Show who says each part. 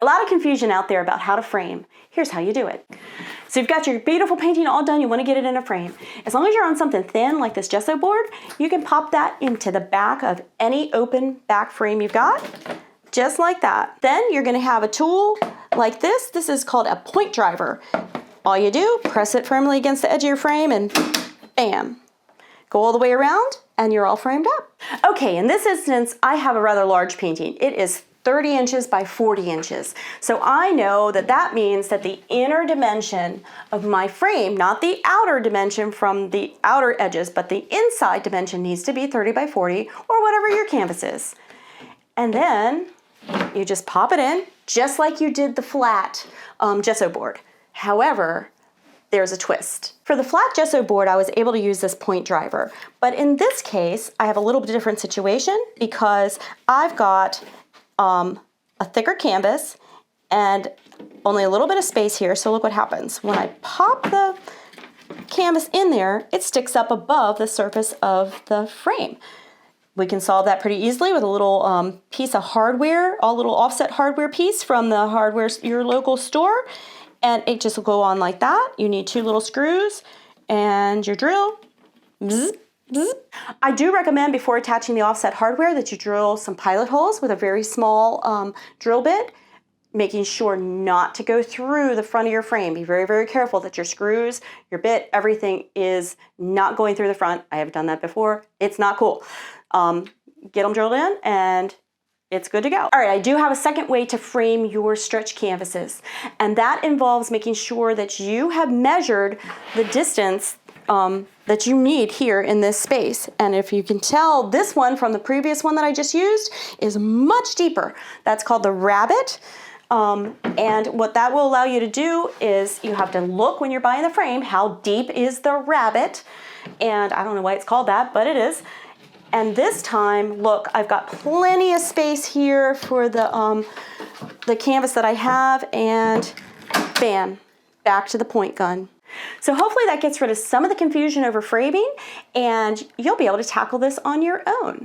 Speaker 1: A lot of confusion out there about how to frame. Here's how you do it. So you've got your beautiful painting all done, you want to get it in a frame. As long as you're on something thin like this gesso board, you can pop that into the back of any open back frame you've got, just like that. Then you're going to have a tool like this. This is called a point driver. All you do, press it firmly against the edge of your frame and bam. Go all the way around and you're all framed up. Okay, in this instance, I have a rather large painting. It is 30 inches by 40 inches. So I know that that means that the inner dimension of my frame, not the outer dimension from the outer edges, but the inside dimension needs to be 30 by 40 or whatever your canvas is. And then you just pop it in just like you did the flat gesso board. However, there's a twist. For the flat gesso board, I was able to use this point driver. But in this case, I have a little bit different situation because I've got a thicker canvas and only a little bit of space here. So look what happens. When I pop the canvas in there, it sticks up above the surface of the frame. We can solve that pretty easily with a little piece of hardware, a little offset hardware piece from the hardware, your local store. And it just will go on like that. You need 2 little screws and your drill. Bzz, bzz. I do recommend before attaching the offset hardware that you drill some pilot holes with a very small drill bit, making sure not to go through the front of your frame. Be very, very careful that your screws, your bit, everything is not going through the front. I have done that before. It's not cool. Get them drilled in and it's good to go. All right, I do have a second way to frame your stretch canvases, and that involves making sure that you have measured the distance that you need here in this space. And if you can tell, this one from the previous one that I just used is much deeper. That's called the rabbit. And what that will allow you to do is you have to look when you're buying the frame, how deep is the rabbit? And I don't know why it's called that, but it is. And this time, look, I've got plenty of space here for the canvas that I have, and bam, back to the point gun. So hopefully that gets rid of some of the confusion over framing, and you'll be able to tackle this on your own.